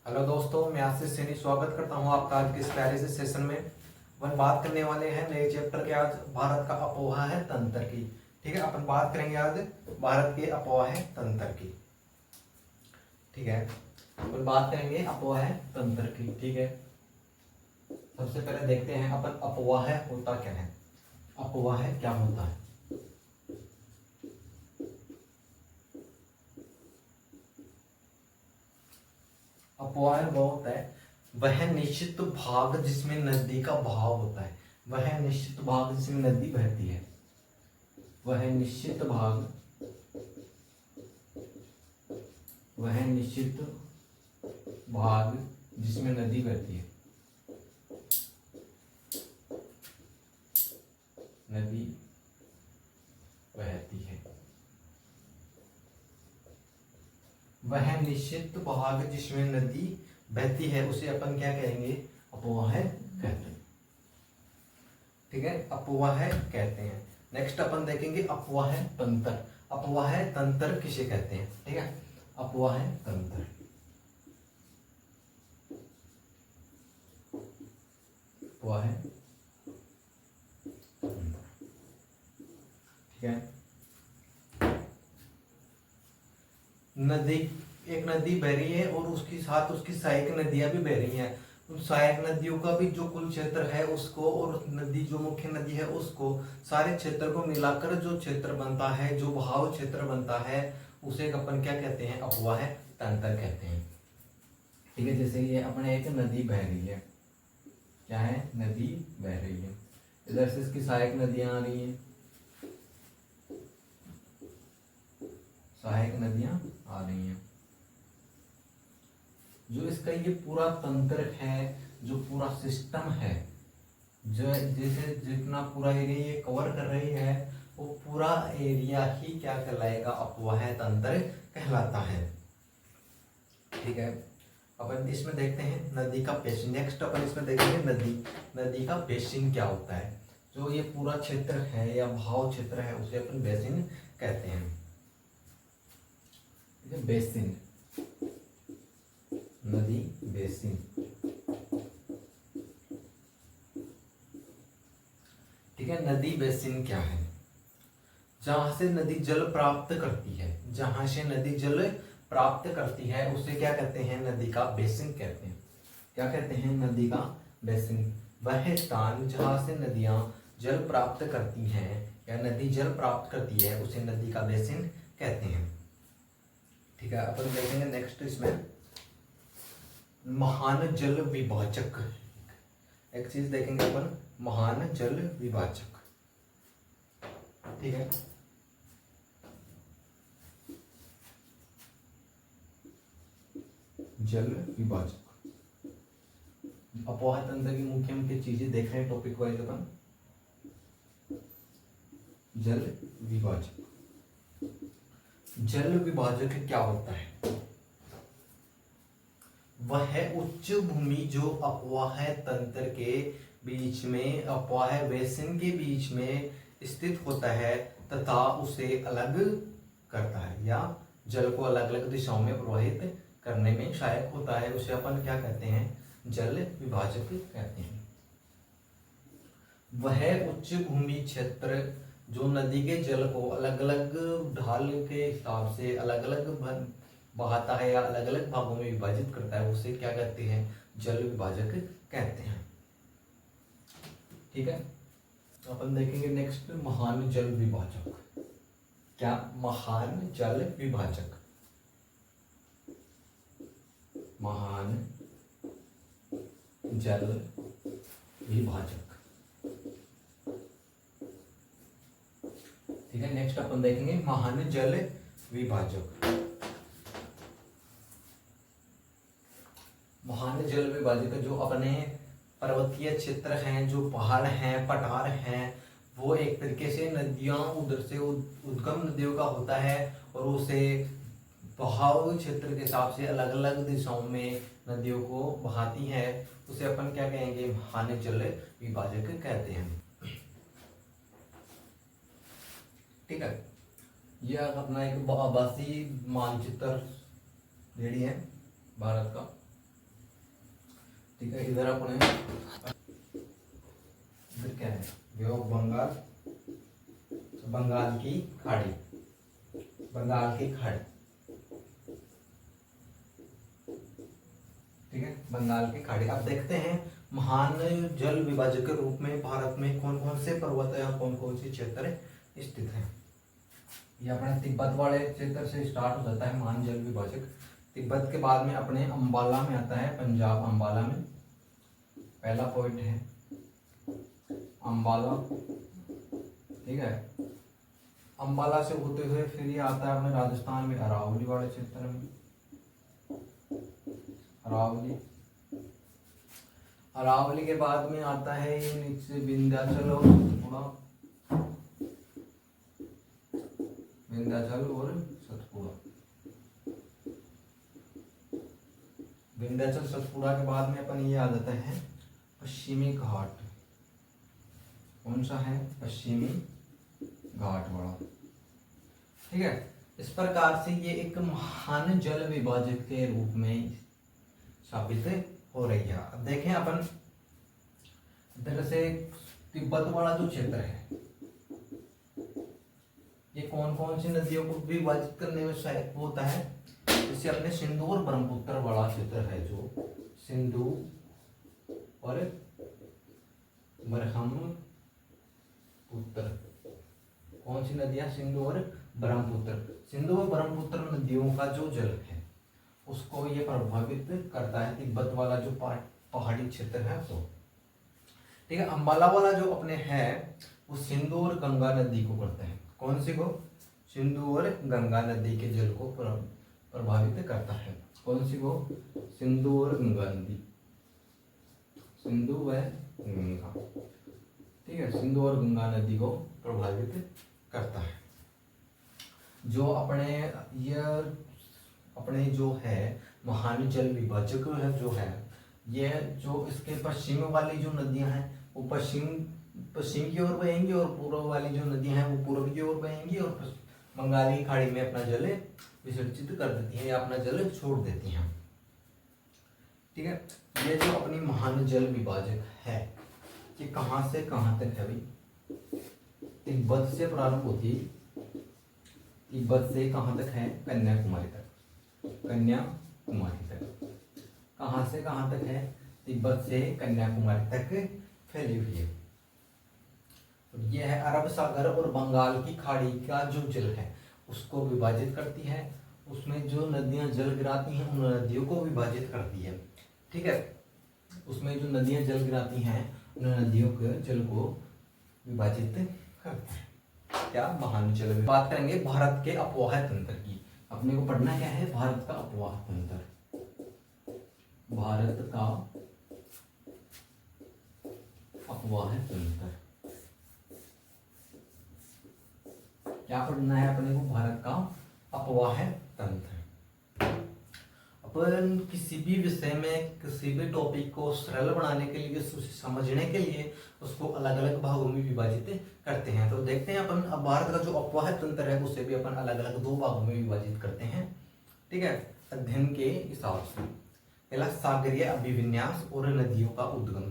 Hello दोस्तों, मैं आशीष सैनी स्वागत करता हूं आपका आज के इस प्यारे से सेशन में। अपन बात करने वाले हैं नए चैप्टर के आज भारत का अपोहा है तंत्र की। ठीक है, अपन बात करेंगे आज भारत के अपोहा है तंत्र की। ठीक है, अपन बात करेंगे अपोहा है तंत्र की। ठीक है, सबसे पहले देखते हैं अपन अपोहा है होता क्या है। अपोहा है क्या होता है। अपोहा वो होता है वह निश्चित भाग जिसमें नदी का बहाव होता है। वह निश्चित भाग जिसमें नदी बहती है। वह निश्चित भाग, वह निश्चित भाग जिसमें नदी बहती है। नदी बहती है। वह निश्चित भाग जिसमें नदी बहती है उसे अपन क्या कहेंगे, अपोहा है कहते हैं। ठीक है, अपोहा है कहते हैं। नेक्स्ट अपन देखेंगे अपोहा है तंत्र। अपोहा है तंत्र किसे कहते हैं। ठीक है, अपोहा है तंत्र। अपोहा है तंत्र। ठीक है, नदी, एक नदी बह रही है और उसके साथ उसकी सहायक नदियां भी बह रही हैं। उन सहायक नदियों का भी जो कुल क्षेत्र है उसको, और नदी जो मुख्य नदी है उसको, सारे क्षेत्र को मिलाकर जो क्षेत्र बनता है, जो बहाव क्षेत्र बनता है, उसे अपन क्या कहते हैं, अपोहा है तंत्र कहते हैं। ठीक है, जैसे ये अपने एक नदी बह रही है, क्या है, नदी बह रही है, इधर से इसकी सहायक नदियां आ रही हैं, सहायक नदियां आ रही हैं। जो इसका ये पूरा तंत्र है, जो पूरा सिस्टम है, जो जैसे जितना पूरा एरिया ये कवर कर रही है, वो पूरा एरिया ही क्या कहलाएगा, अपोहा तंत्र कहलाता है। ठीक है, अपन इसमें देखते हैं नदी का बेसिन। नेक्स्ट अपन इसमें देखेंगे नदी, नदी का बेसिन क्या होता है। जो ये पूरा क्षेत्र है या भाव क्षेत्र है उसे अपन बेसिन कहते हैं। बेसिन, नदी बेसिन। ठीक है, नदी बेसिन क्या है, जहां से नदी जल प्राप्त करती है, जहां से नदी जल प्राप्त करती है उसे क्या कहते हैं, नदी का बेसिन कहते हैं। क्या कहते हैं, नदी का बेसिन। वह स्थान जहां से नदियां जल प्राप्त करती हैं या नदी जल प्राप्त करती है उसे नदी का बेसिन कहते हैं। ठीक है, अपन देखेंगे नेक्स्ट इसमें महान जल विभाजक। एक चीज देखेंगे अपन, महान जल विभाजक। ठीक है, जल विभाजक। अपोहा तंत्र की मुख्य मुख्य चीजें देख रहे हैं टॉपिक वाइज अपन। जल विभाजक, जल विभाजक क्या होता है, वह उच्च भूमि जो अपोहा तंत्र के बीच में, अपोहा बेसिन के बीच में स्थित होता है तथा उसे अलग करता है या जल को अलग अलग दिशाओं में प्रवाहित करने में सहायक होता है, उसे अपन क्या कहते हैं, जल विभाजक कहते हैं। वह उच्च भूमि क्षेत्र जो नदी के जल को अलग अलग ढाल के हिसाब से अलग अलग बहाता है या अलग अलग भागों में विभाजित करता है, उसे क्या कहते हैं, जल विभाजक कहते हैं। ठीक है, अपन देखेंगे नेक्स्ट महान जल विभाजक। क्या, महान जल विभाजक। महान जल विभाजक। ठीक है, नेक्स्ट अपन देखेंगे महान जल विभाजक। महान जल विभाजक जो अपने पर्वतीय क्षेत्र हैं, जो पहाड़ हैं, पठार हैं, वो एक तरीके से नदियां उधर से उद्गम नदियों का होता है और उसे बहाव क्षेत्र के हिसाब से अलग अलग दिशाओं में नदियों को बहाती है, उसे अपन क्या कहेंगे, महान जल विभाजक कहते हैं। ठीक है, यह अपना एक आभासी मानचित्र रेडी है भारत का। ठीक है, इधर अपने इधर क्या है, बे ऑफ बंगाल, बंगाल की खाड़ी, बंगाल की खाड़ी, ठीक है, बंगाल की खाड़ी। अब देखते हैं महान जल विभाजक के रूप में भारत में कौन कौन से पर्वत या कौन कौन से क्षेत्र स्थित हैं। ये अपने तिब्बत वाले क्षेत्र से स्टार्ट हो जाता है महान जल विभाजक। तिब्बत के बाद में अपने अंबाला में आता है, पंजाब अंबाला में पहला पॉइंट है अंबाला, ठीक है। अंबाला से होते हुए फिर ये आता है अपने राजस्थान में अरावली वाले क्षेत्र में, अरावली। अरावली के बाद में आता है ये नीचे विंध्याचल और सतपुड़ा, विंध्याचल और सतपुड़ा। विंध्याचल सतपुड़ा के बाद में अपन ये आ जाता है पश्चिमी घाट। कौन सा है? पश्चिमी घाट वाला, ठीक है। इस प्रकार से ये एक महान जल विभाजक के रूप में साबित हो रही है। अब देखें अपन इधर से तिब्बत वाला जो क्षेत्र है, ये कौन कौन सी नदियों को विभाजित करने में सहायक होता है। जैसे अपने सिंधु और ब्रह्मपुत्र वाला क्षेत्र है, जो सिंधु और ब्रह्मपुत्र, कौन सी नदियां? सिंधु और ब्रह्मपुत्र। सिंधु और ब्रह्मपुत्र नदियों का जो जल है उसको ये प्रभावित करता है, तिब्बत वाला जो पहाड़ी क्षेत्र है वो, ठीक है। अंबाला वाला जो अपने है वो सिंधु और गंगा नदी को करते हैं। कौन सी को? सिंधु और गंगा नदी के जल को प्रभावित करता है। कौन सी को? सिंधु और गंगा नदी, सिंधु व गंगा, ठीक है, सिंधु और गंगा नदी को प्रभावित करता है। जो अपने जो है महान जल विभाजक है जो है, ये जो इसके पश्चिम वाली जो नदियां हैं वो पश्चिम की ओर बहेंगी, और पूर्व वाली जो नदियां हैं वो पूर्व की ओर बहेंगी, और बंगाली खाड़ी में अपना जल विसर्जित कर देती हैं या अपना जल छोड़ देती हैं, ठीक है। ये जो अपनी महान जल विभाजक है कि कहाँ से कहाँ तक है भाई? तिब्बत से प्रारंभ होती है, तिब्बत से कहाँ तक है? कन्याकुमारी तक, कन्याकुमारी तक। कहाँ से कहाँ तक है? तिब्बत से कन्याकुमारी तक फैली हुई है। यह है अरब सागर और बंगाल की खाड़ी का जो जल है उसको विभाजित करती है। उसमें जो नदियां जल गिराती हैं उन नदियों को विभाजित करती है, ठीक है। उसमें जो नदियां जल गिराती हैं उन नदियों के जल को विभाजित करती है। क्या? महान जल। बात करेंगे भारत के अपवाह तंत्र की। अपने को पढ़ना क्या है? भारत का अपवाह तंत्र, भारत का अपवाह तंत्र। क्या पढ़ना है अपने को? भारत का अपवाह तंत्र। अपन किसी भी विषय में किसी भी टॉपिक को सरल बनाने के लिए, समझने के लिए उसको अलग अलग भागों में विभाजित करते हैं। तो देखते हैं अपन अब भारत का जो अपवाह तंत्र है उसे भी अपन अलग अलग दो भागों में विभाजित करते हैं, ठीक है, अध्ययन के हिसाब से। पहला सागरीय अभिविन्यास और नदियों का उद्गम,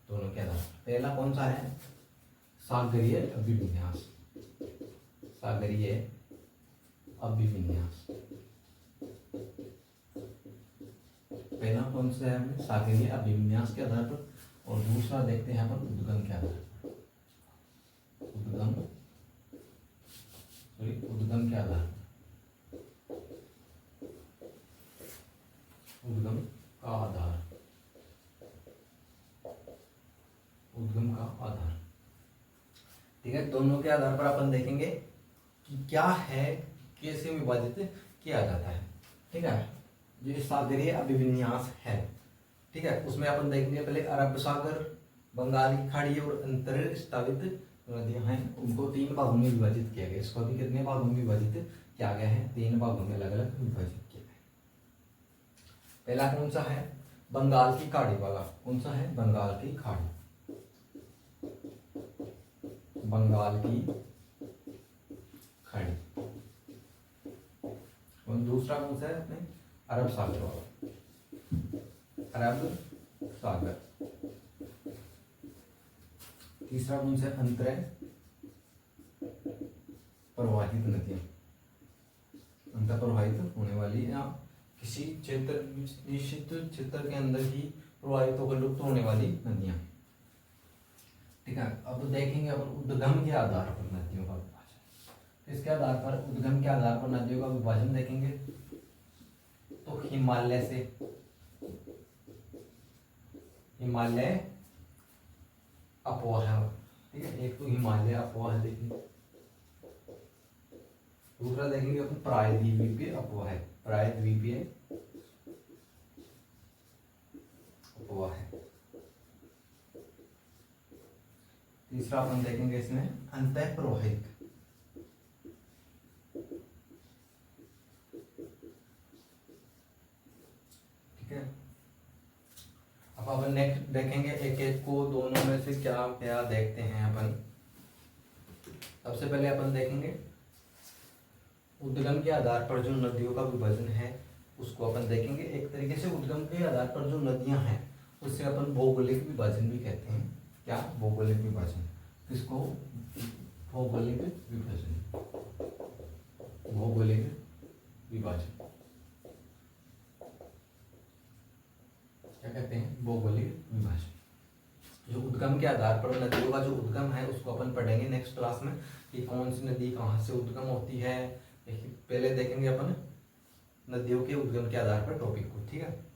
दोनों के आधार। पहला कौन सा है? सागरीय अभिविन्यास, सागरीय अभिविन्यास। पहला कौन सा है? सागरीय अभिविन्यास के आधार पर। और दूसरा देखते हैं अपन उद्गम के आधार पर, उद्गम के आधार पर, उद्गम का आधार, उद्गम का आधार, ठीक है। दोनों के आधार पर अपन देखेंगे कि क्या है, कैसे विभाजित किया जाता है, ठीक है। जो सागरीय अभिविन्यास है, ठीक है, उसमें अपन देखेंगे पहले अरब सागर, बंगाल की खाड़ी और अंतर स्थापित नदियां हैं, उनको तीन भागों में विभाजित किया गया। इसको भी कितने भागों में विभाजित किया गया है? तीन भागों में अलग अलग विभाजित किया गया। पहला कौन सा है? बंगाल की खाड़ी वाला। कौन सा है? बंगाल की खाड़ी, बंगाल की खाड़ी। और दूसरा कौन सा है? अपने अरब सागर वाला, अरब सागर। तीसरा कौन सा, अंतरः प्रवाहित नदियां, अंतर प्रवाहित होने वाली या किसी क्षेत्र, निश्चित क्षेत्र के अंदर ही प्रवाहित होकर लुप्त होने वाली नदियां। ठीक है, अब देखेंगे अपन उद्गम के आधार पर नदियों का विभाजन। इसके आधार पर, उद्गम के आधार पर नदियों का विभाजन देखेंगे तो हिमालय से, हिमालय अपवाह, ठीक है, एक तो हिमालय अपवाह देखेंगे, दूसरा देखेंगे अपन प्रायद्वीपीय अपवाह, प्रायद्वीपीय अपवाह। तीसरा अपन देखेंगे इसमें अंतः प्रवाहित, ठीक है। अब अपन नेक्स्ट देखेंगे एक एक को, दोनों में से क्या क्या देखते हैं अपन। सबसे पहले अपन देखेंगे उद्गम के आधार पर जो नदियों का विभाजन है उसको अपन देखेंगे। एक तरीके से उद्गम के आधार पर जो नदियां हैं उससे अपन भौगोलिक विभाजन भी कहते हैं। क्या, भौगोलिक विभाजन, किसको, भौगोलिक विभाजन, भौगोलिक विभाजन क्या कहते हैं, भौगोलिक विभाजन। जो उद्गम के आधार पर नदियों का जो उद्गम है उसको अपन पढ़ेंगे नेक्स्ट क्लास में कि कौन सी नदी कहाँ से उद्गम होती है। पहले देखेंगे अपन नदियों के उद्गम के आधार पर टॉपिक को, ठीक है।